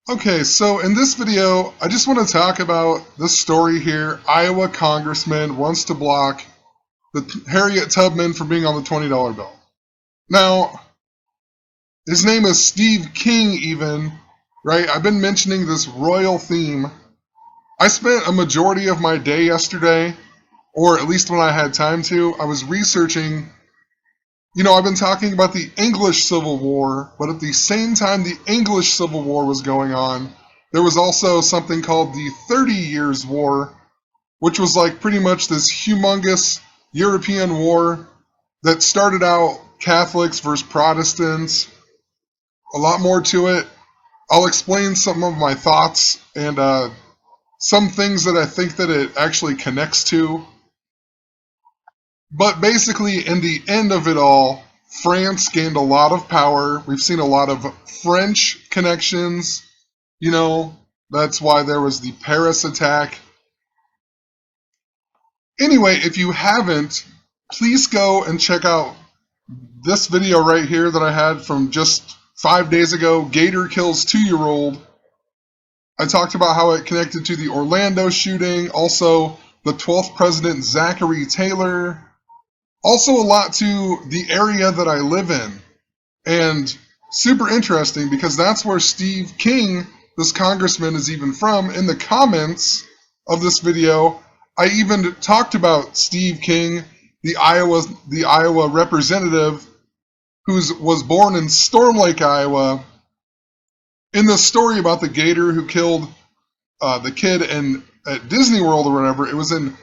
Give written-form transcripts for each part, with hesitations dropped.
Okay, so in this video, I just want to talk about this story here. Iowa congressman wants to block the Harriet Tubman from being on the $20 bill. Now, his name is Steve King even, right? I've been mentioning this royal theme. I spent a majority of my day yesterday, or at least when I had time to, I was researching. I've been talking about the English Civil War, but at the same time the English Civil War was going on, there was also something called the 30 Years' War, which was like pretty much this humongous European war that started out Catholics versus Protestants. A lot more to it. I'll explain some of my thoughts and some things that I think that it actually connects to. But basically, in the end of it all, France gained a lot of power. We've seen a lot of French connections. That's why there was the Paris attack. Anyway, if you haven't, please go and check out this video right here that I had from just 5 days ago. Gator kills 2-year-old. I talked about how it connected to the Orlando shooting, also the 12th president, Zachary Taylor. Also a lot to the area that I live in. And super interesting because that's where Steve King, this congressman, is even from. In the comments of this video, I even talked about Steve King, the Iowa representative who was born in Storm Lake, Iowa. In the story about the gator who killed the kid at Disney World or whatever, it was in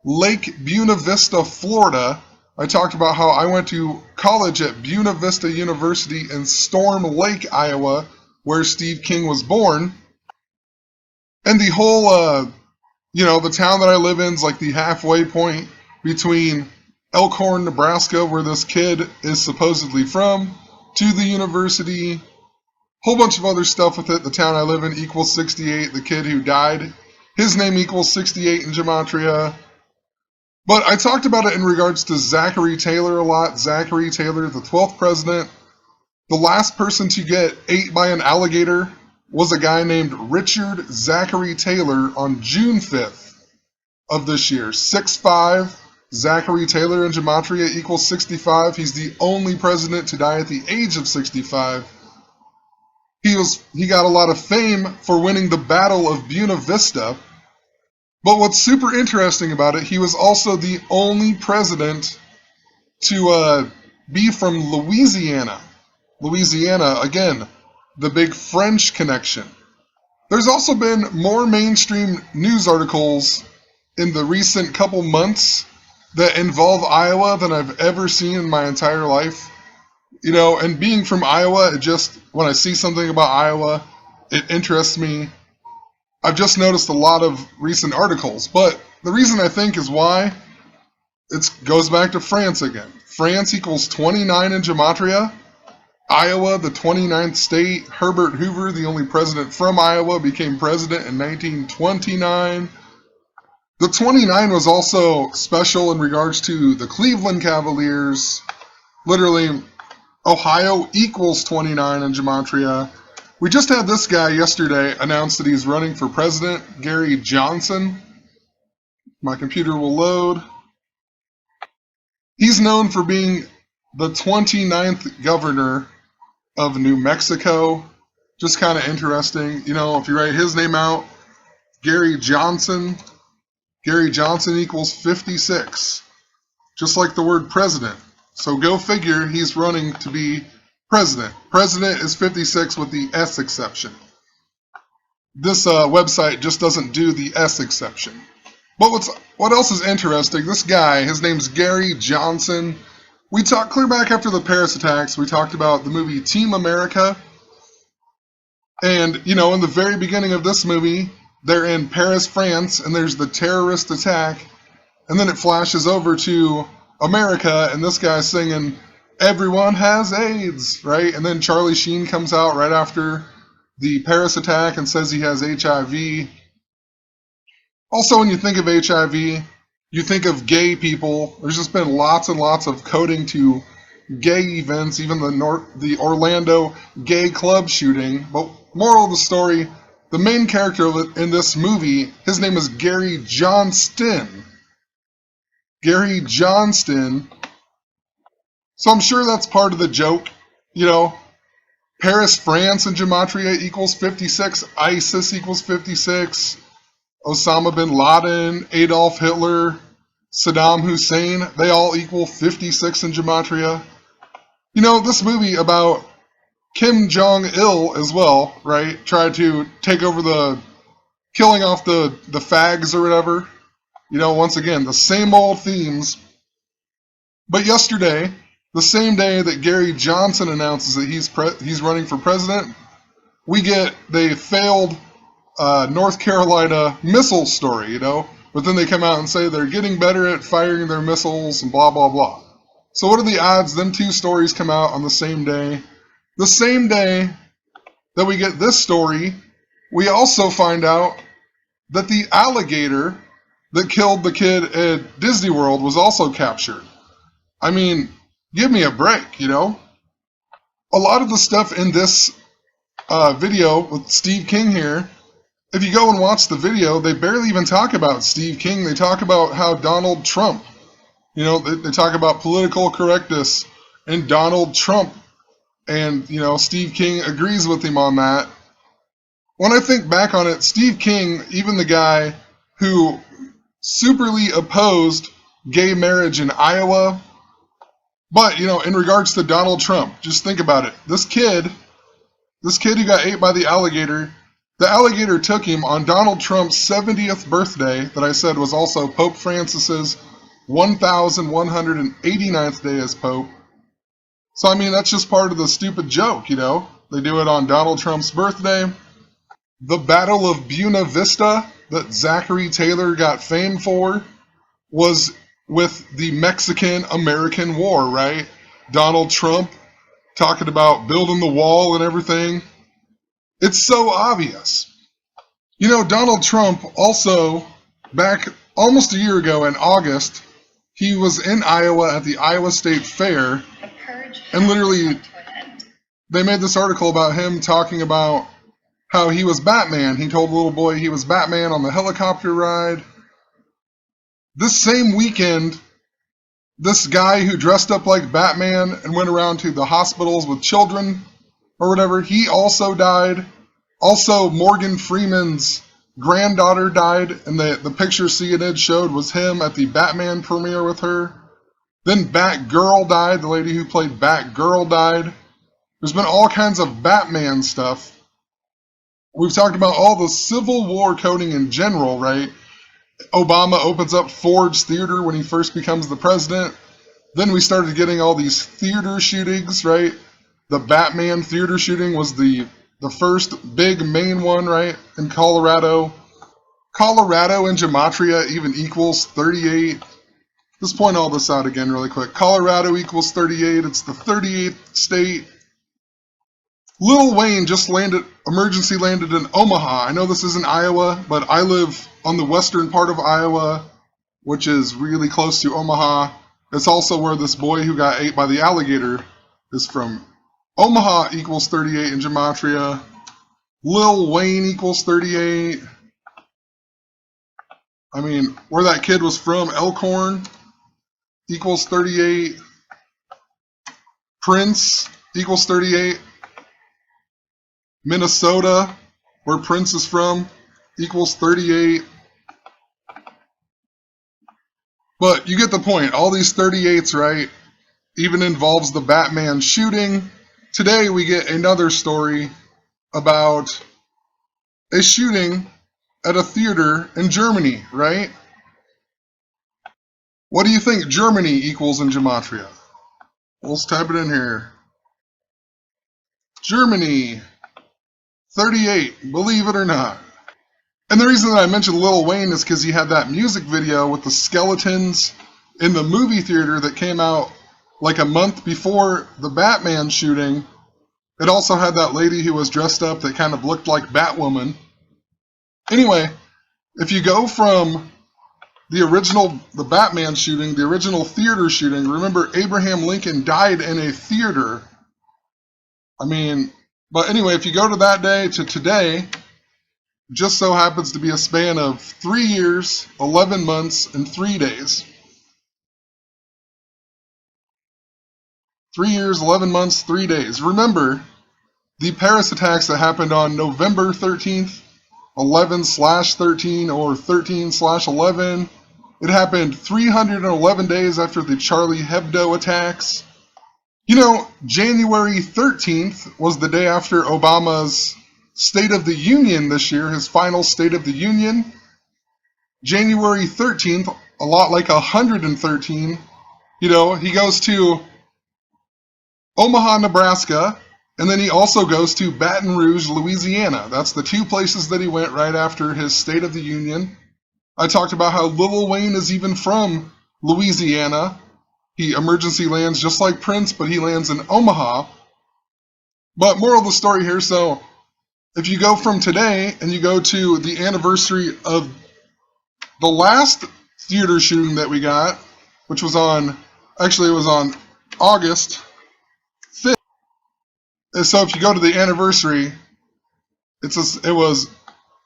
Lake Buena Vista, Florida. I talked about how I went to college at Buena Vista University in Storm Lake, Iowa, where Steve King was born. And the whole, the town that I live in is like the halfway point between Elkhorn, Nebraska, where this kid is supposedly from, to the university. Whole bunch of other stuff with it. The town I live in equals 68. The kid who died, his name equals 68 in gematria. But I talked about it in regards to Zachary Taylor a lot. Zachary Taylor, the 12th president. The last person to get ate by an alligator was a guy named Richard Zachary Taylor on June 5th of this year. 6'5", Zachary Taylor in gematria equals 65. He's the only president to die at the age of 65. He got a lot of fame for winning the Battle of Buena Vista. But what's super interesting about it, he was also the only president to be from Louisiana. Louisiana, again, the big French connection. There's also been more mainstream news articles in the recent couple months that involve Iowa than I've ever seen in my entire life. And being from Iowa, when I see something about Iowa, it interests me. I've just noticed a lot of recent articles, but the reason I think is why it goes back to France again. France equals 29 in gematria. Iowa, the 29th state. Herbert Hoover, the only president from Iowa, became president in 1929. The 29 was also special in regards to the Cleveland Cavaliers. Literally, Ohio equals 29 in gematria. We just had this guy yesterday announce that he's running for president, Gary Johnson. My computer will load. He's known for being the 29th governor of New Mexico. Just kind of interesting. If you write his name out, Gary Johnson equals 56. Just like the word president. So go figure, he's running to be president. President is 56 with the S exception. This website just doesn't do the S exception. But what else is interesting, this guy, his name's Gary Johnson. We talked clear back after the Paris attacks, we talked about the movie Team America. And, in the very beginning of this movie, they're in Paris, France, and there's the terrorist attack. And then it flashes over to America, and this guy's singing, "Everyone has AIDS," right? And then Charlie Sheen comes out right after the Paris attack and says he has HIV. Also, when you think of HIV, you think of gay people. There's just been lots and lots of coding to gay events, even the Orlando gay club shooting. But Moral of the story, the main character in this movie, his name is Gary Johnston. Gary Johnston. So I'm sure that's part of the joke. You know, Paris, France in Gematria equals 56. ISIS equals 56. Osama bin Laden, Adolf Hitler, Saddam Hussein, they all equal 56 in Gematria. You know, this movie about Kim Jong-il as well, right? Tried to take over killing off the fags or whatever. You know, once again, the same old themes. But yesterday, the same day that Gary Johnson announces that he's running for president, we get the failed North Carolina missile story, you know? But then they come out and say they're getting better at firing their missiles and blah, blah, blah. So what are the odds them two stories come out on the same day? The same day that we get this story, we also find out that the alligator that killed the kid at Disney World was also captured. I mean, give me a break, you know? A lot of the stuff in this video with Steve King here, if you go and watch the video, they barely even talk about Steve King. They talk about how Donald Trump, you know, they talk about political correctness and Donald Trump. And, you know, Steve King agrees with him on that. When I think back on it, Steve King, even the guy who superly opposed gay marriage in Iowa, but, you know, in regards to Donald Trump, just think about it. This kid who got ate by the alligator took him on Donald Trump's 70th birthday, that I said was also Pope Francis's 1,189th day as Pope. So, I mean, that's just part of the stupid joke, you know? They do it on Donald Trump's birthday. The Battle of Buena Vista that Zachary Taylor got fame for was with the Mexican-American War, right? Donald Trump talking about building the wall and everything. It's so obvious. You know, Donald Trump also, back almost a year ago in August, he was in Iowa at the Iowa State Fair, and literally they made this article about him talking about how he was Batman. He told the little boy he was Batman on the helicopter ride. This same weekend, this guy who dressed up like Batman and went around to the hospitals with children or whatever, he also died. Also, Morgan Freeman's granddaughter died, and the picture CNN showed was him at the Batman premiere with her. Then Batgirl died. The lady who played Batgirl died. There's been all kinds of Batman stuff. We've talked about all the Civil War coding in general, right? Obama opens up Ford's Theater when he first becomes the president. Then we started getting all these theater shootings, right? The Batman theater shooting was the first big main one, right, in Colorado. Colorado in Gematria even equals 38. Let's point all this out again really quick. Colorado equals 38. It's the 38th state. Lil Wayne just emergency landed in Omaha. I know this isn't Iowa, but I live on the western part of Iowa, which is really close to Omaha. It's also where this boy who got ate by the alligator is from. Omaha equals 38 in Gematria. Lil Wayne equals 38. I mean, where that kid was from, Elkhorn, equals 38. Prince equals 38. Minnesota, where Prince is from, equals 38. But you get the point. All these 38s, right, even involves the Batman shooting. Today we get another story about a shooting at a theater in Germany, right? What do you think Germany equals in Gematria? Let's type it in here. Germany, 38, believe it or not. And the reason that I mentioned Lil Wayne is because he had that music video with the skeletons in the movie theater that came out like a month before the Batman shooting. It also had that lady who was dressed up that kind of looked like Batwoman. Anyway, if you go from the Batman shooting, the original theater shooting, remember Abraham Lincoln died in a theater. I mean, But anyway, if you go to that day to today, just so happens to be a span of 3 years, 11 months, and 3 days. 3 years, 11 months, 3 days. Remember, the Paris attacks that happened on November 13th, 11/13, or 13/11, it happened 311 days after the Charlie Hebdo attacks. You know, January 13th was the day after Obama's State of the Union this year, his final State of the Union. January 13th, a lot like 113, you know, he goes to Omaha, Nebraska, and then he also goes to Baton Rouge, Louisiana. That's the 2 places that he went right after his State of the Union. I talked about how Lil Wayne is even from Louisiana. He emergency lands just like Prince, but he lands in Omaha. But moral of the story here, so if you go from today and you go to the anniversary of the last theater shooting that we got, which was on, actually it was on August 5th. And so if you go to the anniversary, it was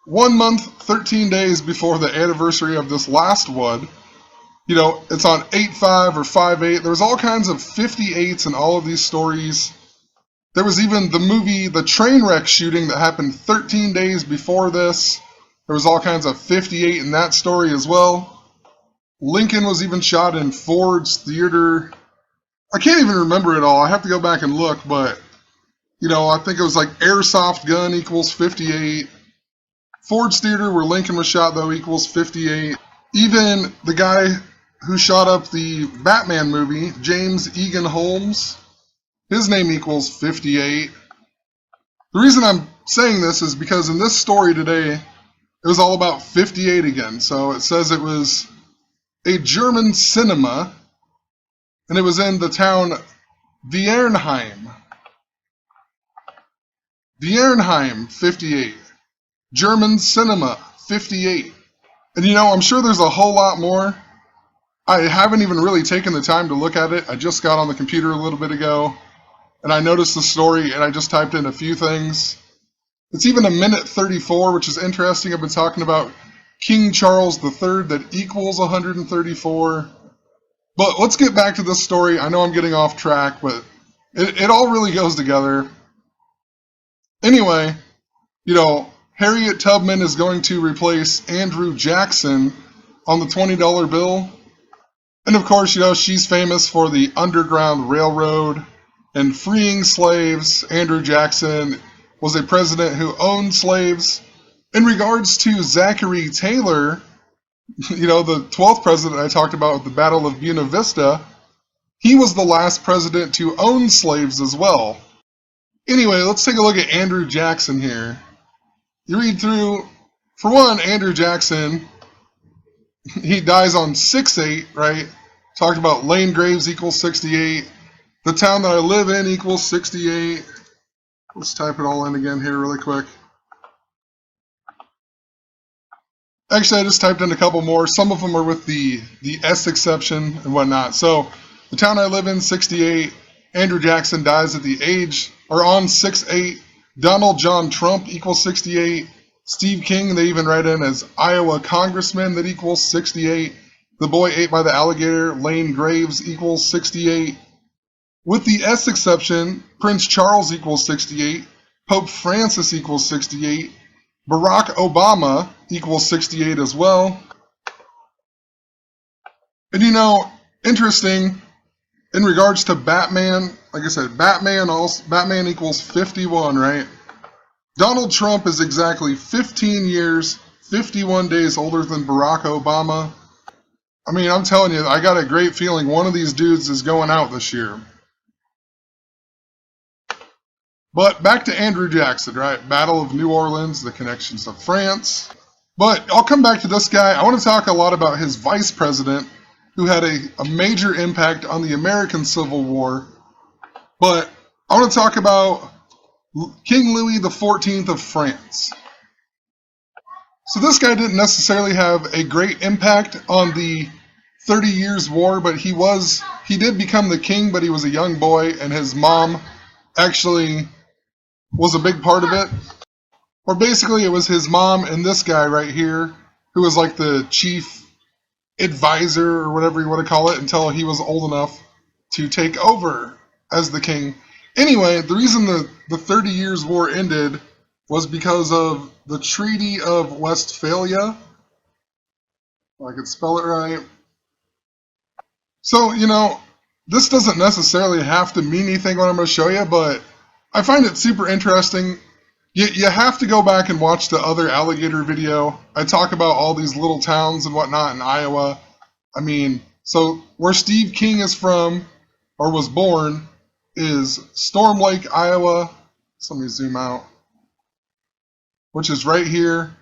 1 month, 13 days before the anniversary of this last one. You know, it's on 8/5 or 5/8. There was all kinds of 58s in all of these stories. There was even the movie, the train wreck shooting that happened 13 days before this. There was all kinds of 58 in that story as well. Lincoln was even shot in Ford's Theater. I can't even remember it all. I have to go back and look, but, you know, I think it was like airsoft gun equals 58. Ford's Theater, where Lincoln was shot, though, equals 58. Even the guy who shot up the Batman movie, James Egan Holmes, his name equals 58. The reason I'm saying this is because in this story today, it was all about 58 again. So it says it was a German cinema, and it was in the town Viernheim. Viernheim, 58. German cinema, 58. And you know, I'm sure there's a whole lot more. I haven't even really taken the time to look at it. I just got on the computer a little bit ago, and I noticed the story, and I just typed in a few things. It's even a minute 34, which is interesting. I've been talking about King Charles III that equals 134. But let's get back to this story. I know I'm getting off track, but it all really goes together. Anyway, you know, Harriet Tubman is going to replace Andrew Jackson on the $20 bill. And of course, you know, she's famous for the Underground Railroad and freeing slaves. Andrew Jackson was a president who owned slaves. In regards to Zachary Taylor, you know, the 12th president I talked about with the Battle of Buena Vista, he was the last president to own slaves as well. Anyway, let's take a look at Andrew Jackson here. You read through, for one, Andrew Jackson, he dies on 6/8, right? Talked about Lane Graves equals 68. The town that I live in equals 68. Let's type it all in again here really quick. Actually, I just typed in a couple more. Some of them are with the S exception and whatnot. So, the town I live in, 68. Andrew Jackson dies at the age, or on 6/8. Donald John Trump equals 68. Steve King, they even write in as Iowa congressman, that equals 68. The boy ate by the alligator, Lane Graves, equals 68. With the S exception, Prince Charles equals 68. Pope Francis equals 68. Barack Obama equals 68 as well. And you know, interesting, in regards to Batman, like I said, Batman equals 51, right? Donald Trump is exactly 15 years, 51 days older than Barack Obama. I mean, I'm telling you, I got a great feeling one of these dudes is going out this year. But back to Andrew Jackson, right? Battle of New Orleans, the connections to France. But I'll come back to this guy. I want to talk a lot about his vice president, who had a major impact on the American Civil War. But I want to talk about King Louis XIV of France. So this guy didn't necessarily have a great impact on the 30 Years' War, but he did become the king, but he was a young boy, and his mom actually was a big part of it. Or basically, it was his mom and this guy right here, who was like the chief advisor or whatever you want to call it, until he was old enough to take over as the king. Anyway, the reason the 30 Years' War ended was because of the Treaty of Westphalia. If I could spell it right. So, this doesn't necessarily have to mean anything what I'm going to show you, but I find it super interesting. You have to go back and watch the other alligator video. I talk about all these little towns and whatnot in Iowa. I mean, so where Steve King is from, or was born, is Storm Lake, Iowa. So let me zoom out. Which is right here.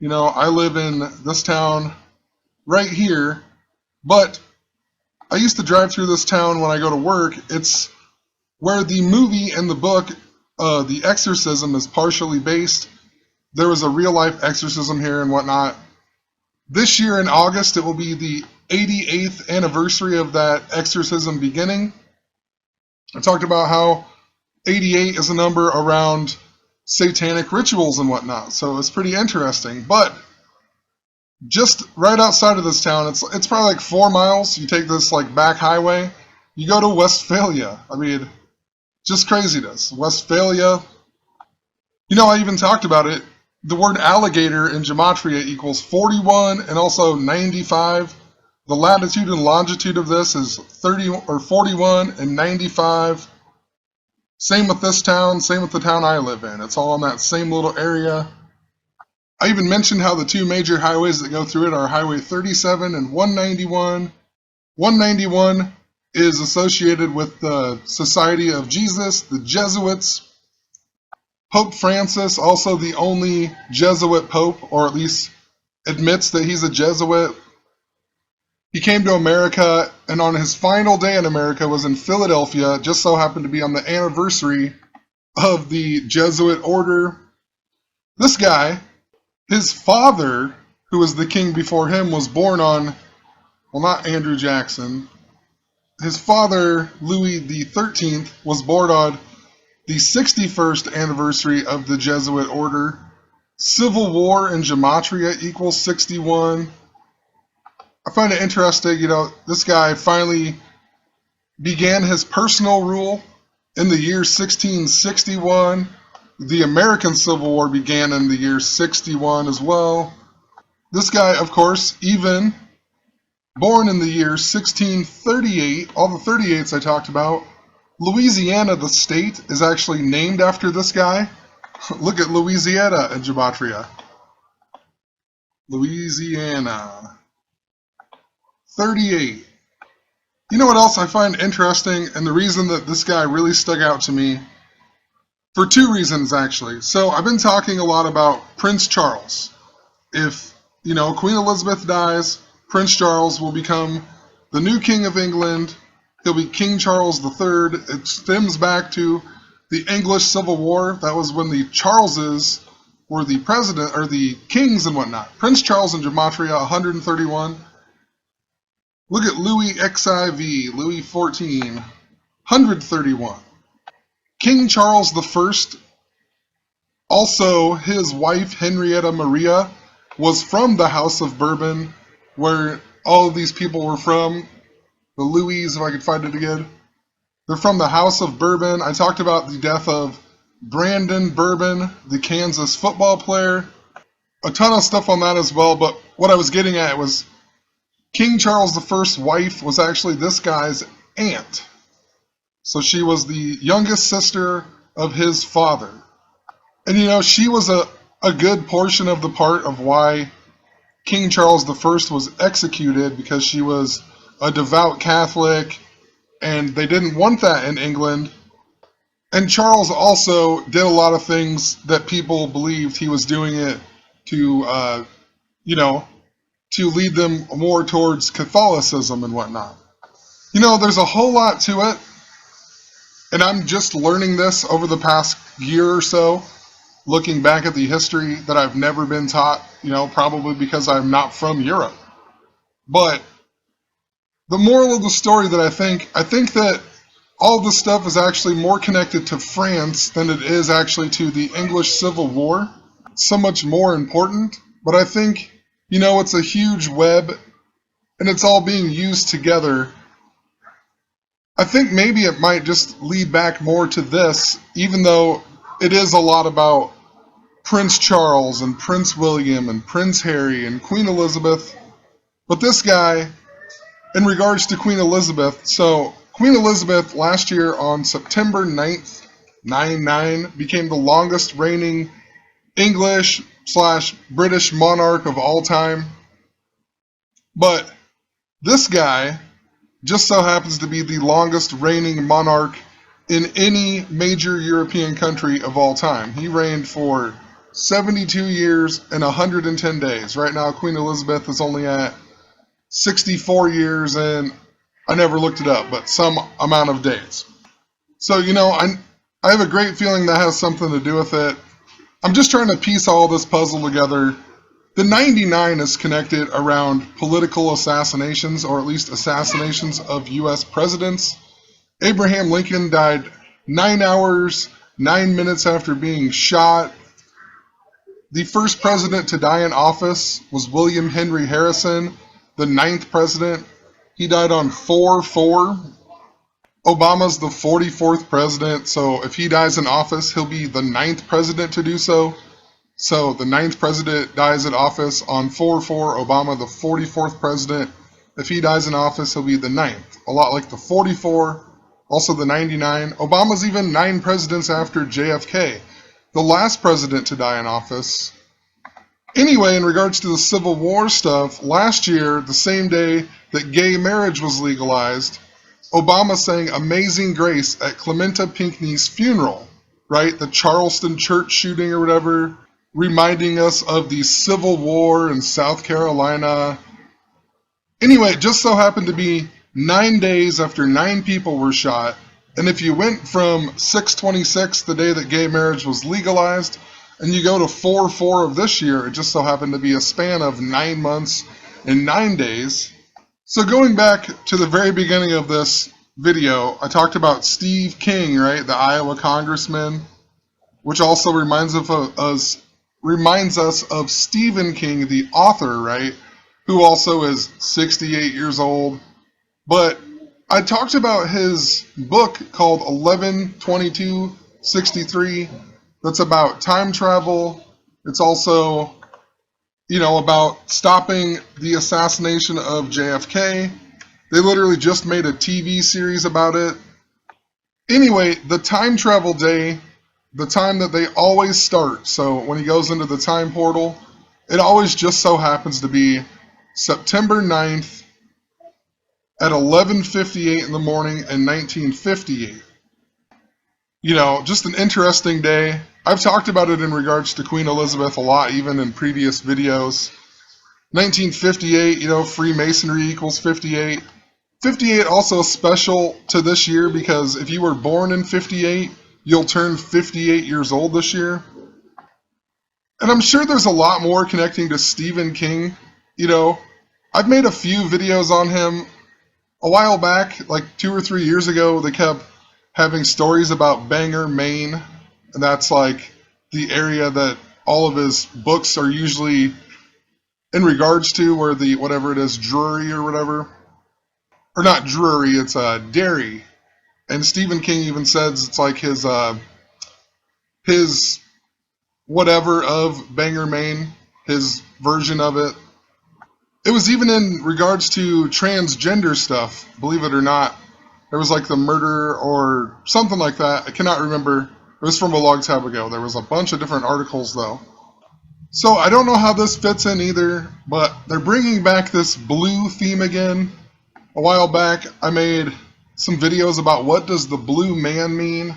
I live in this town right here. But I used to drive through this town when I go to work. It's where the movie and the book, The Exorcism, is partially based. There was a real-life exorcism here and whatnot. This year in August, it will be the 88th anniversary of that exorcism beginning. I talked about how 88 is a number around satanic rituals and whatnot, so it's pretty interesting. But just right outside of this town, it's probably like 4 miles. You take this like back highway, you go to Westphalia. I mean, just craziness. Westphalia. I even talked about it. The word alligator in gematria equals 41 and also 95. The latitude and longitude of this is 30 or 41 and 95. Same with this town, same with the town I live in. It's all in that same little area. I even mentioned how the two major highways that go through it are Highway 37 and 191. 191 is associated with the Society of Jesus, the Jesuits. Pope Francis, also the only Jesuit pope, or at least admits that he's a Jesuit. He came to America, and on his final day in America was in Philadelphia, just so happened to be on the anniversary of the Jesuit order. This guy, his father, who was the king before him, was born on, well, not Andrew Jackson. His father, Louis XIII, was born on the 61st anniversary of the Jesuit order. Civil War in gematria equals 61. I find it interesting, this guy finally began his personal rule in the year 1661. The American Civil War began in the year 61 as well. This guy, of course, even born in the year 1638, all the 38s I talked about. Louisiana, the state, is actually named after this guy. Look at Louisiana in gematria. Louisiana. 38. You know what else I find interesting, and the reason that this guy really stuck out to me? For two reasons, actually. So I've been talking a lot about Prince Charles. If, Queen Elizabeth dies, Prince Charles will become the new King of England. He'll be King Charles III. It stems back to the English Civil War. That was when the Charleses were the president, or the kings and whatnot. Prince Charles in gematria, 131. Look at Louis XIV, Louis XIV, 131. King Charles I, also his wife Henrietta Maria, was from the House of Bourbon, where all of these people were from. The Louis, if I could find it again. They're from the House of Bourbon. I talked about the death of Brandon Bourbon, the Kansas football player. A ton of stuff on that as well, but what I was getting at was King Charles I's wife was actually this guy's aunt. So she was the youngest sister of his father. And she was a good portion of the part of why King Charles I was executed, because she was a devout Catholic, and they didn't want that in England. And Charles also did a lot of things that people believed he was doing it to, to lead them more towards Catholicism and whatnot. There's a whole lot to it, and I'm just learning this over the past year or so, looking back at the history that I've never been taught, probably because I'm not from Europe. But the moral of the story that I think that all this stuff is actually more connected to France than it is actually to the English Civil War. So much more important. But I think, it's a huge web and it's all being used together. I think maybe it might just lead back more to this, even though it is a lot about Prince Charles and Prince William and Prince Harry and Queen Elizabeth. But this guy, in regards to Queen Elizabeth, so Queen Elizabeth last year on September 9th, 9/9, became the longest reigning English/British monarch of all time. But this guy just so happens to be the longest reigning monarch in any major European country of all time. He reigned for 72 years and 110 days. Right now, Queen Elizabeth is only at 64 years, and I never looked it up, but some amount of days. So, I have a great feeling that has something to do with it. I'm just trying to piece all this puzzle together. The 99 is connected around political assassinations, or at least assassinations of U.S. presidents. Abraham Lincoln died 9 hours, 9 minutes after being shot. The first president to die in office was William Henry Harrison, the 9th president. He died on 4/4. Obama's the 44th president, so if he dies in office, he'll be the 9th president to do so. So the 9th president dies in office on 4/4. Obama, the 44th president. If he dies in office, he'll be the 9th. A lot like the 44, also the 99. Obama's even 9 presidents after JFK, the last president to die in office. Anyway, in regards to the Civil War stuff, last year, the same day that gay marriage was legalized, Obama sang Amazing Grace at Clementa Pinckney's funeral, right? The Charleston church shooting or whatever, reminding us of the Civil War in South Carolina. Anyway, it just so happened to be 9 days after 9 people were shot, and if you went from 6/26, the day that gay marriage was legalized, and you go to 4/4 of this year, it just so happened to be a span of 9 months and 9 days. So going back to the very beginning of this video, I talked about Steve King, right, the Iowa congressman, which also reminds us of Stephen King, the author, right, who also is 68 years old. But I talked about his book called 11/22/63 that's about time travel. It's also, about stopping the assassination of JFK. They literally just made a TV series about it. Anyway, the time travel day, the time that they always start, so when he goes into the time portal, it always just so happens to be September 9th at 11:58 in the morning in 1958. Just an interesting day. I've talked about it in regards to Queen Elizabeth a lot, even in previous videos. 1958, Freemasonry equals 58. 58 also special to this year because if you were born in 58, you'll turn 58 years old this year. And I'm sure there's a lot more connecting to Stephen King. I've made a few videos on him. A while back, like 2 or 3 years ago, they kept having stories about Bangor, Maine. And that's like the area that all of his books are usually in regards to, where the, whatever it is, Drury or whatever. Or not Drury, it's Derry. And Stephen King even says it's like his whatever of Bangor, Maine, his version of it. It was even in regards to transgender stuff, believe it or not. There was like the murder or something like that. I cannot remember. It was from a long time ago. There was a bunch of different articles though. So I don't know how this fits in either, but they're bringing back this blue theme again. A while back, I made some videos about what does the blue man mean.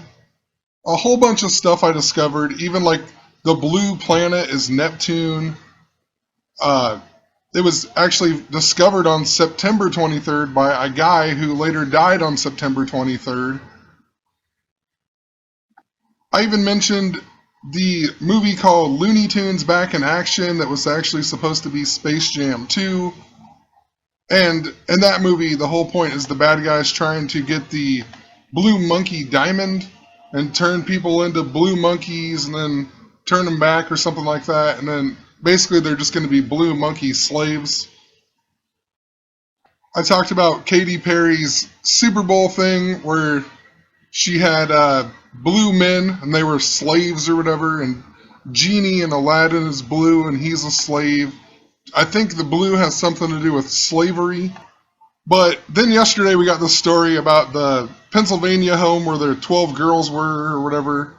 A whole bunch of stuff I discovered, even like the blue planet is Neptune. It was actually discovered on September 23rd by a guy who later died on September 23rd. I even mentioned the movie called Looney Tunes Back in Action that was actually supposed to be Space Jam 2. And in that movie, the whole point is the bad guys trying to get the blue monkey diamond and turn people into blue monkeys and then turn them back or something like that. And then basically they're just going to be blue monkey slaves. I talked about Katy Perry's Super Bowl thing where she had blue men and they were slaves or whatever, and Genie and Aladdin is blue and he's a slave. I think the blue has something to do with slavery. But then yesterday we got this story about the Pennsylvania home where their 12 girls were or whatever.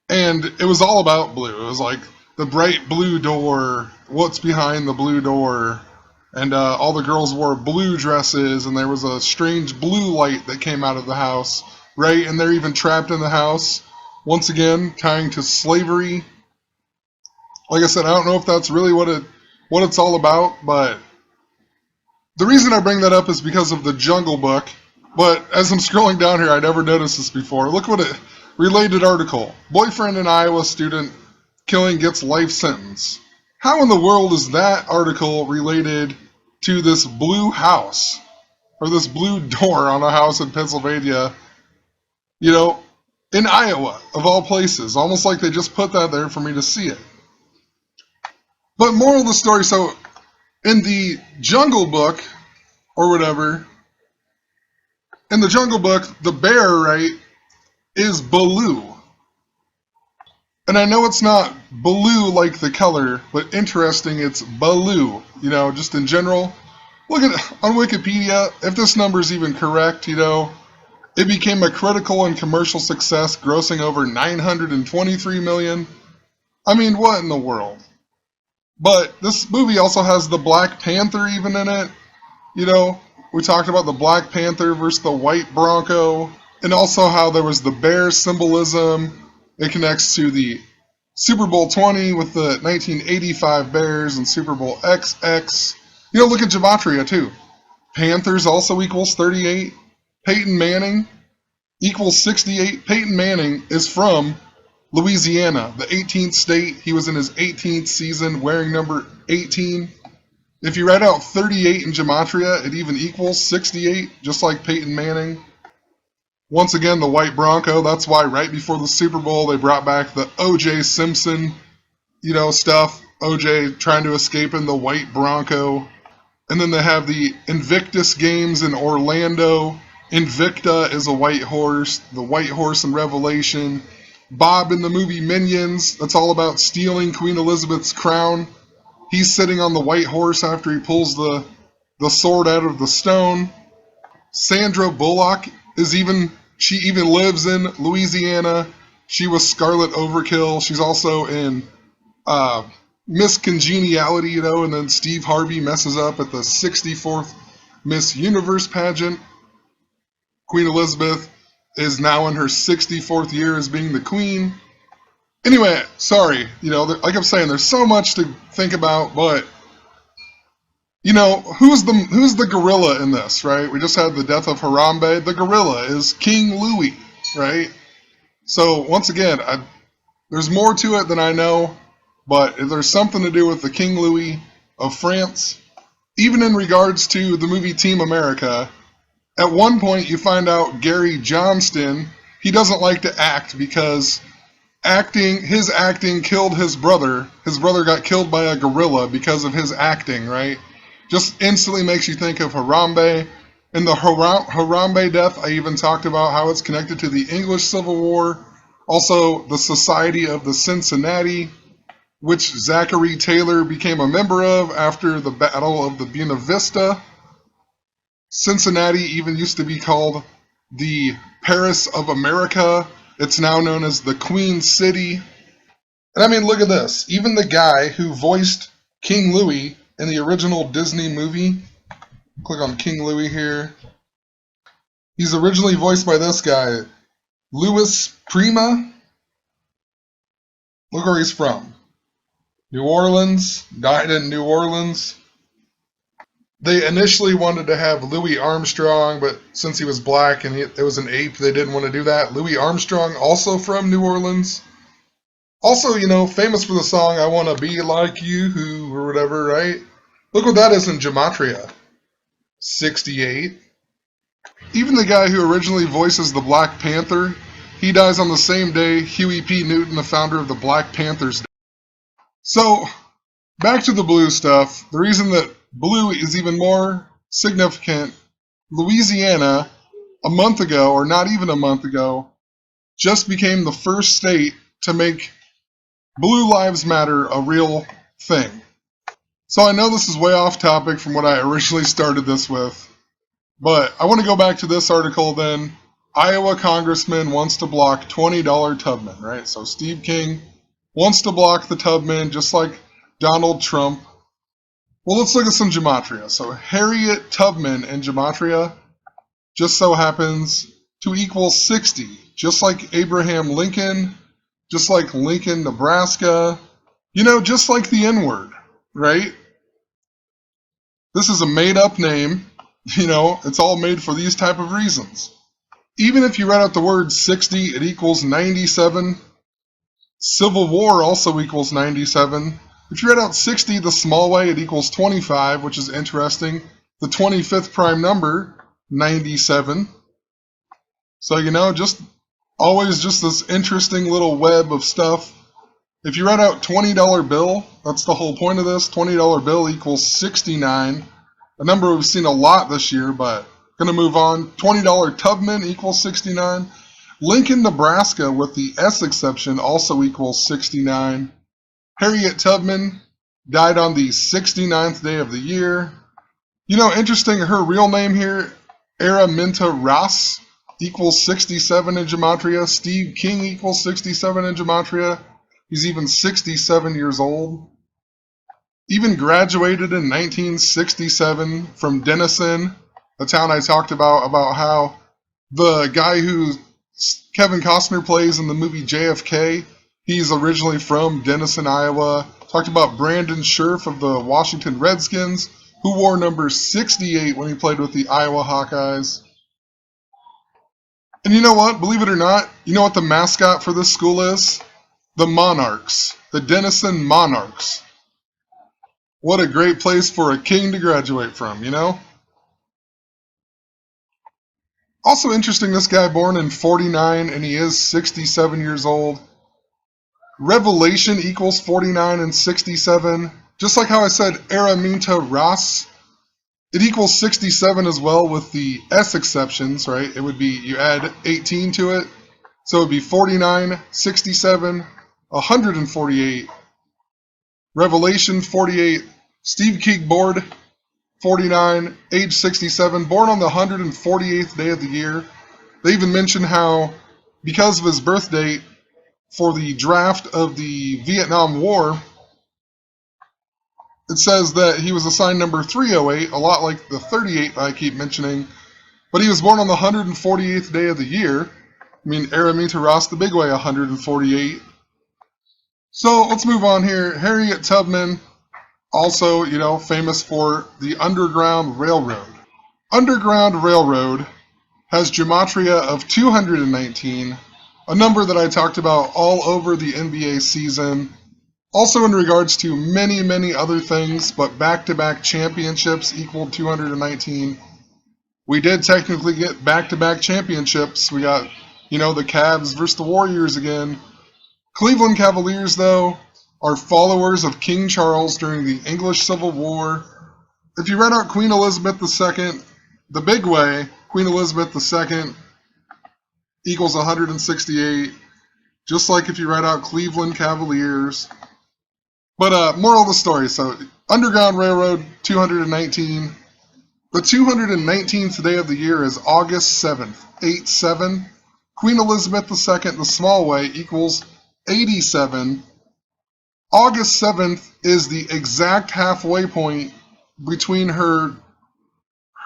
And it was all about blue. It was like the bright blue door, what's behind the blue door. And all the girls wore blue dresses, and there was a strange blue light that came out of the house, right? And they're even trapped in the house. Once again, tying to slavery. Like I said, I don't know if that's really what it's all about, but the reason I bring that up is because of the Jungle Book. But as I'm scrolling down here, I never noticed this before. Look what it related article. Boyfriend in Iowa student killing gets life sentence. How in the world is that article related to this blue house or this blue door on a house in Pennsylvania, in Iowa, of all places? Almost like they just put that there for me to see it. But moral of the story, so in the Jungle Book, or whatever, in the Jungle Book, the bear, right, is Baloo. And I know it's not blue like the color, but interesting, it's Baloo, just in general. Look at on Wikipedia, if this number is even correct, it became a critical and commercial success, grossing over $923 million. I mean, what in the world? But this movie also has the Black Panther even in it. We talked about the Black Panther versus the White Bronco, and also how there was the bear symbolism. It connects to the Super Bowl 20 with the 1985 Bears and Super Bowl XX. Look at Gematria too. Panthers also equals 38. Peyton Manning equals 68. Peyton Manning is from Louisiana, the 18th state. He was in his 18th season wearing number 18. If you write out 38 in Gematria, it even equals 68, just like Peyton Manning. Once again, the White Bronco, that's why right before the Super Bowl they brought back the O.J. Simpson, stuff. O.J. trying to escape in the White Bronco. And then they have the Invictus Games in Orlando. Invicta is a white horse, the white horse in Revelation. Bob in the movie Minions, that's all about stealing Queen Elizabeth's crown. He's sitting on the white horse after he pulls the sword out of the stone. Sandra Bullock she even lives in Louisiana. She was Scarlet Overkill. She's also in Miss Congeniality, and then Steve Harvey messes up at the 64th Miss Universe pageant. Queen Elizabeth is now in her 64th year as being the queen. Anyway, sorry, like I'm saying, there's so much to think about, but who's the gorilla in this, right? We just had the death of Harambe. The gorilla is King Louis, right? So once again, there's more to it than I know, but if there's something to do with the King Louis of France, even in regards to the movie Team America, at one point you find out Gary Johnston, he doesn't like to act because his acting killed his brother. His brother got killed by a gorilla because of his acting, right? Just instantly makes you think of Harambe. In the Harambe death, I even talked about how it's connected to the English Civil War. Also, the Society of the Cincinnati, which Zachary Taylor became a member of after the Battle of the Buena Vista. Cincinnati even used to be called the Paris of America. It's now known as the Queen City. And I mean, look at this. Even the guy who voiced King Louis in the original Disney movie, click on King Louis here. He's originally voiced by this guy, Louis Prima. Look where he's from. New Orleans, died in New Orleans. They initially wanted to have Louis Armstrong, but since he was black and it was an ape, they didn't want to do that. Louis Armstrong, also from New Orleans. Also, famous for the song, I Want to Be Like You, or whatever, right? Look what that is in Gematria. 68. Even the guy who originally voices the Black Panther, he dies on the same day Huey P. Newton, the founder of the Black Panthers, died. So, back to the blue stuff. The reason that blue is even more significant, Louisiana, a month ago, or not even a month ago, just became the first state to make Blue Lives Matter a real thing. So I know this is way off topic from what I originally started this with, but I want to go back to this article then. Iowa congressman wants to block $20 Tubman, right? So Steve King wants to block the Tubman just like Donald Trump. Well, let's look at some gematria. So Harriet Tubman in gematria just so happens to equal 60, just like Abraham Lincoln, just like Lincoln, Nebraska, just like the N-word, right? This is a made-up name, it's all made for these type of reasons. Even if you write out the word 60, it equals 97. Civil War also equals 97. If you write out 60 the small way, it equals 25, which is interesting. The 25th prime number, 97. So, just always just this interesting little web of stuff. If you write out $20 bill, that's the whole point of this. $20 bill equals 69. A number we've seen a lot this year, but going to move on. $20 Tubman equals 69. Lincoln, Nebraska, with the S exception, also equals 69. Harriet Tubman died on the 69th day of the year. Interesting, her real name here, Araminta Ross, equals 67 in gematria. Steve King equals 67 in gematria. He's even 67 years old. Even graduated in 1967 from Denison, the town I talked about how the guy who Kevin Costner plays in the movie JFK, he's originally from Denison, Iowa. Talked about Brandon Scherf of the Washington Redskins, who wore number 68 when he played with the Iowa Hawkeyes. And you know what? Believe it or not, you know what the mascot for this school is? The Monarchs. The Denison Monarchs. What a great place for a king to graduate from, Also interesting, this guy born in 49 and he is 67 years old. Revelation equals 49 and 67. Just like how I said Araminta Ross, it equals 67 as well with the S exceptions, right? It would be, you add 18 to it. So it would be 49, 67, 148. Revelation 48. Steve King born 49, age 67, born on the 148th day of the year. They even mention how, because of his birth date, for the draft of the Vietnam War, it says that he was assigned number 308, a lot like the 38 I keep mentioning, but he was born on the 148th day of the year. Araminta Ross, the big way, 148. So let's move on here. Harriet Tubman, also, famous for the Underground Railroad. Underground Railroad has gematria of 219, a number that I talked about all over the NBA season. Also in regards to many, many other things, but back-to-back championships equaled 219. We did technically get back-to-back championships. We got, the Cavs versus the Warriors again. Cleveland Cavaliers, though, are followers of King Charles during the English Civil War. If you read out Queen Elizabeth II, the big way, Queen Elizabeth II equals 168, just like if you write out Cleveland Cavaliers. But moral of the story, so Underground Railroad, 219. The 219th day of the year is August 7th, 87. Queen Elizabeth II, the small way, equals 87. August 7th is the exact halfway point between her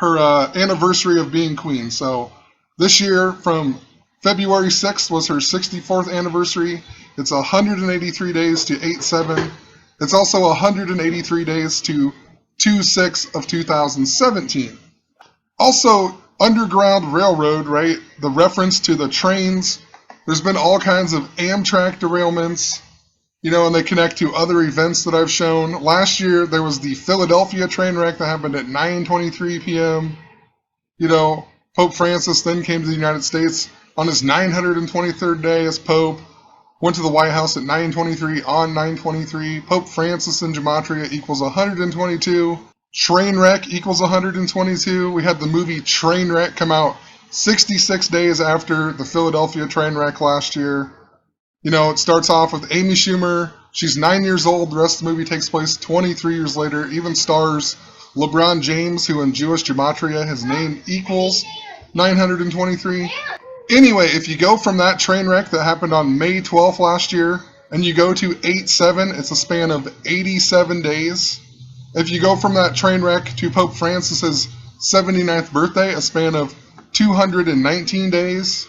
anniversary of being queen. So this year, from February 6th was her 64th anniversary. It's 183 days to 8/7. It's also 183 days to 2/6 of 2017. Also, Underground Railroad, right? The reference to the trains. There's been all kinds of Amtrak derailments, and they connect to other events that I've shown. Last year, there was the Philadelphia train wreck that happened at 9:23 p.m. Pope Francis then came to the United States on his 923rd day as Pope. Went to the White House at 923 on 923. Pope Francis in Gematria equals 122. Trainwreck equals 122. We had the movie Trainwreck come out 66 days after the Philadelphia train wreck last year. You know, it starts off with Amy Schumer. She's 9 years old. The rest of the movie takes place 23 years later. Even stars LeBron James, who in Jewish Gematria, his name equals 923. Anyway, if you go from that train wreck that happened on May 12th last year, and you go to 8/7, it's a span of 87 days. If you go from that train wreck to Pope Francis's 79th birthday, a span of 219 days.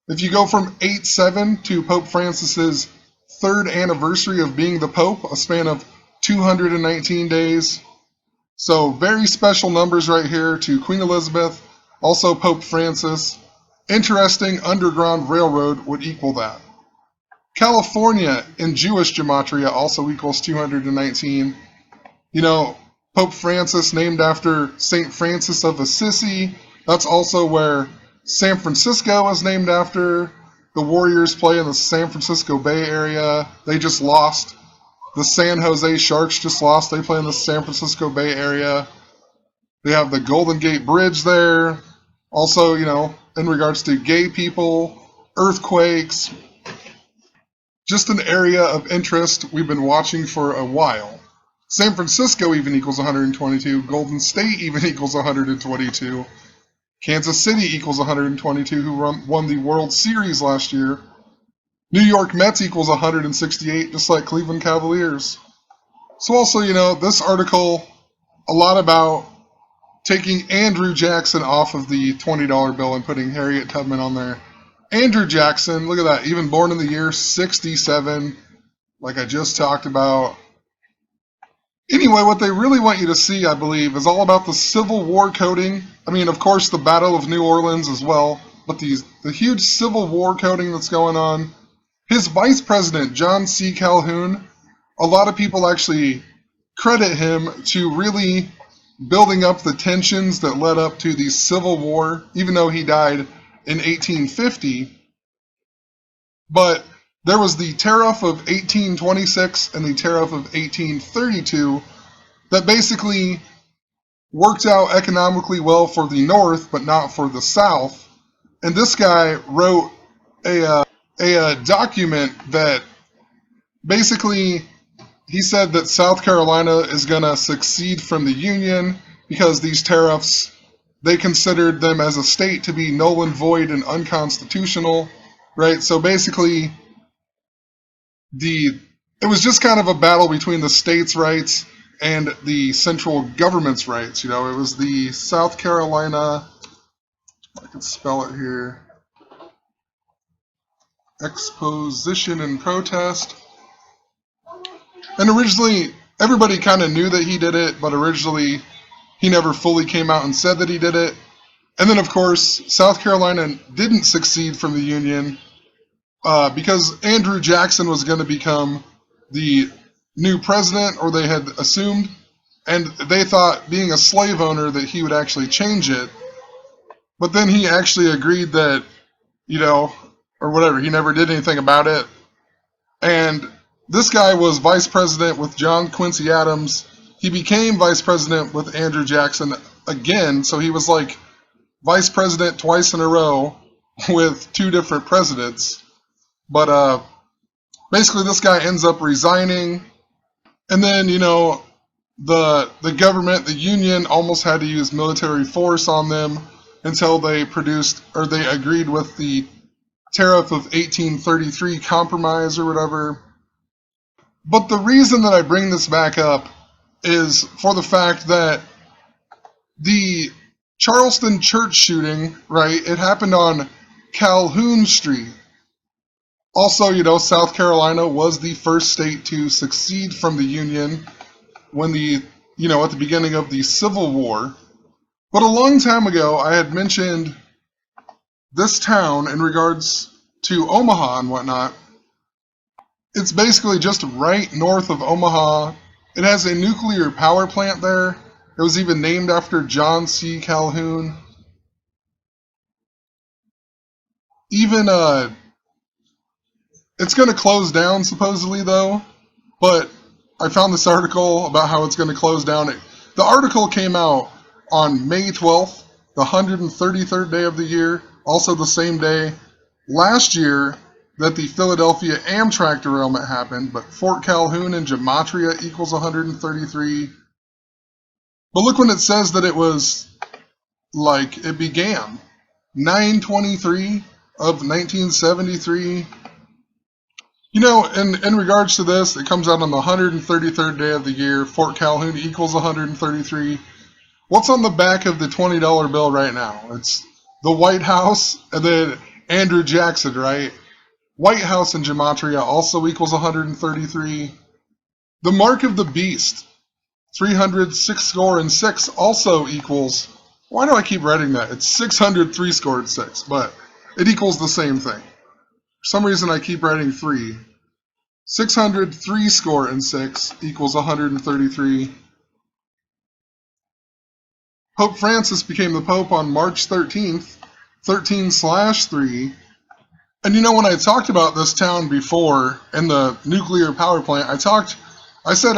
If you go from 8/7 to Pope Francis's 3rd anniversary of being the Pope, a span of 219 days. So very special numbers right here to Queen Elizabeth, also Pope Francis. Interesting Underground Railroad would equal that. California in Jewish Gematria also equals 219. You know, Pope Francis named after St. Francis of Assisi. That's also where San Francisco is named after. The Warriors play in the San Francisco Bay Area. They just lost. The San Jose Sharks just lost. They play in the San Francisco Bay Area. They have the Golden Gate Bridge there. Also, you know, in regards to gay people, earthquakes, just an area of interest we've been watching for a while. San Francisco even equals 122. Golden State even equals 122. Kansas City equals 122, who won the World Series last year. New York Mets equals 168, just like Cleveland Cavaliers. So also, you know, this article, a lot about taking Andrew Jackson off of the $20 bill and putting Harriet Tubman on there. Andrew Jackson, look at that, even born in the year 67, like I just talked about. Anyway, what they really want you to see, I believe, is all about the Civil War coding. I mean, of course, the Battle of New Orleans as well, but the huge Civil War coding that's going on. His vice president, John C. Calhoun, a lot of people actually credit him to really building up the tensions that led up to the Civil War, even though he died in 1850. But there was the Tariff of 1826 and the Tariff of 1832 that basically worked out economically well for the North, but not for the South. And this guy wrote a document that basically he said that South Carolina is going to secede from the Union because these tariffs, they considered them as a state to be null and void and unconstitutional, right? So basically, it was just kind of a battle between the states' rights and the central government's rights. You know, it was the South Carolina, I can spell it here, Exposition and Protest. And originally, everybody kind of knew that he did it, but originally he never fully came out and said that he did it. And then, of course, South Carolina didn't secede from the Union because Andrew Jackson was going to become the new president, or they had assumed, and they thought, being a slave owner, that he would actually change it. But then he actually agreed that, you know, or whatever, he never did anything about it. And this guy was vice president with John Quincy Adams. He became vice president with Andrew Jackson again, so he was like vice president twice in a row with two different presidents. But basically this guy ends up resigning, and then, you know, the government, the Union, almost had to use military force on them until they agreed with the Tariff of 1833 compromise or whatever. But the reason that I bring this back up is for the fact that the Charleston church shooting, right, it happened on Calhoun Street. Also, you know, South Carolina was the first state to secede from the Union when at the beginning of the Civil War. But a long time ago, I had mentioned this town in regards to Omaha and whatnot. It's basically just right north of Omaha. It has a nuclear power plant there. It was even named after John C. Calhoun. Even it's going to close down supposedly though, but I found this article about how it's going to close down. The article came out on May 12th, the 133rd day of the year, also the same day last year that the Philadelphia Amtrak derailment happened, but Fort Calhoun and Gematria equals 133. But look when it says that it was, like, it began 9/23 of 1973. You know, in regards to this, it comes out on the 133rd day of the year. Fort Calhoun equals 133. What's on the back of the $20 bill right now? It's the White House and then Andrew Jackson, right? White House in Gematria also equals 133. The Mark of the Beast, 306 score and 6 also equals, why do I keep writing that? It's 603 scored 6, but it equals the same thing. For some reason I keep writing 3. 603 score and 6 equals 133. Pope Francis became the Pope on March 13th, 13/3. And you know, when I talked about this town before in the nuclear power plant, I said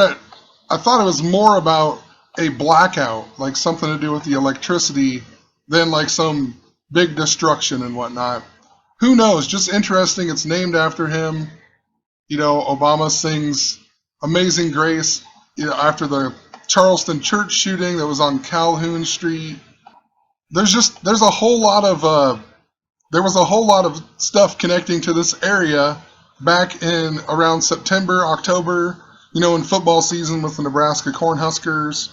I thought it was more about a blackout, like something to do with the electricity, than like some big destruction and whatnot. Who knows? Just interesting. It's named after him. You know, Obama sings Amazing Grace, you know, after the Charleston church shooting that was on Calhoun Street. There was a whole lot of stuff connecting to this area back in around September, October, you know, in football season with the Nebraska Cornhuskers.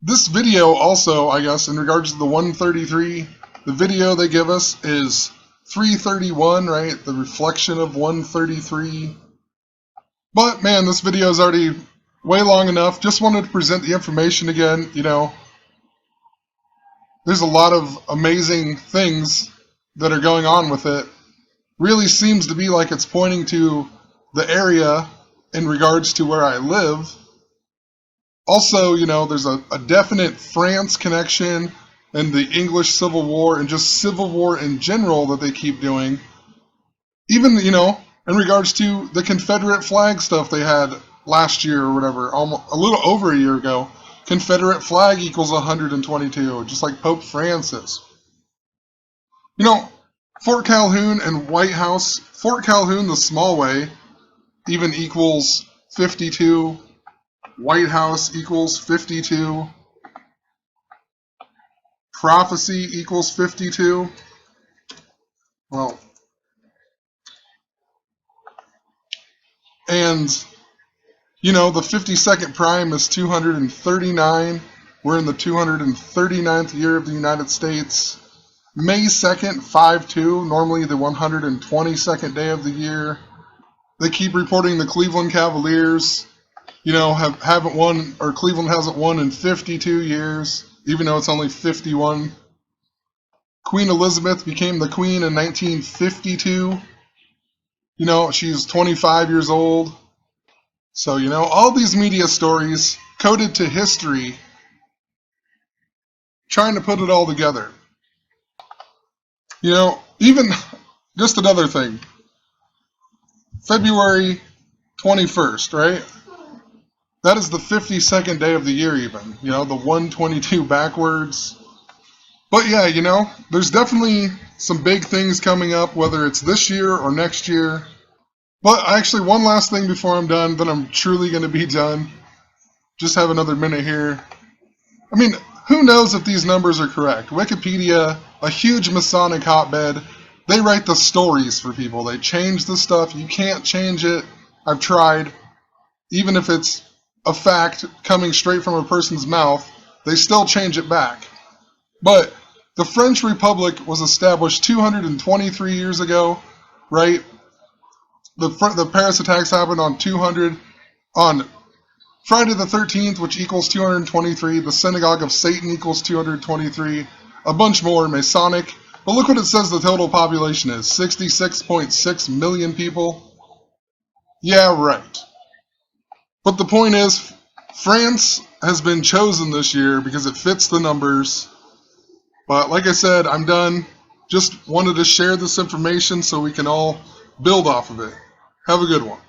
This video also, I guess, in regards to the 133, the video they give us is 331, right? The reflection of 133. But man, this video is already way long enough. Just wanted to present the information again, you know. There's a lot of amazing things that are going on with it. Really seems to be like it's pointing to the area in regards to where I live. Also, you know, there's a definite France connection and the English Civil War and just Civil War in general that they keep doing. Even, you know, in regards to the Confederate flag stuff they had last year or whatever, almost a little over a year ago. Confederate flag equals 122, just like Pope Francis. You know, Fort Calhoun and White House, Fort Calhoun the small way even equals 52. White House equals 52. Prophecy equals 52. Well, and, you know, the 52nd prime is 239. We're in the 239th year of the United States. May 2nd, 5/2, normally the 122nd day of the year. They keep reporting the Cleveland Cavaliers, you know, haven't won, or Cleveland hasn't won in 52 years, even though it's only 51. Queen Elizabeth became the queen in 1952. You know, she's 25 years old. So, you know, all these media stories coded to history, trying to put it all together. You know, even, just another thing, February 21st, right? That is the 52nd day of the year even, you know, the 122 backwards. But yeah, you know, there's definitely some big things coming up, whether it's this year or next year. But actually, one last thing before I'm done, then I'm truly going to be done. Just have another minute here. I mean, who knows if these numbers are correct? Wikipedia, a huge Masonic hotbed, they write the stories for people. They change the stuff. You can't change it. I've tried. Even if it's a fact coming straight from a person's mouth, they still change it back. But the French Republic was established 223 years ago, right? The Paris attacks happened on Friday the 13th, which equals 223. The Synagogue of Satan equals 223. A bunch more, Masonic. But look what it says the total population is. 66.6 million people. Yeah, right. But the point is, France has been chosen this year because it fits the numbers. But like I said, I'm done. Just wanted to share this information so we can all build off of it. Have a good one.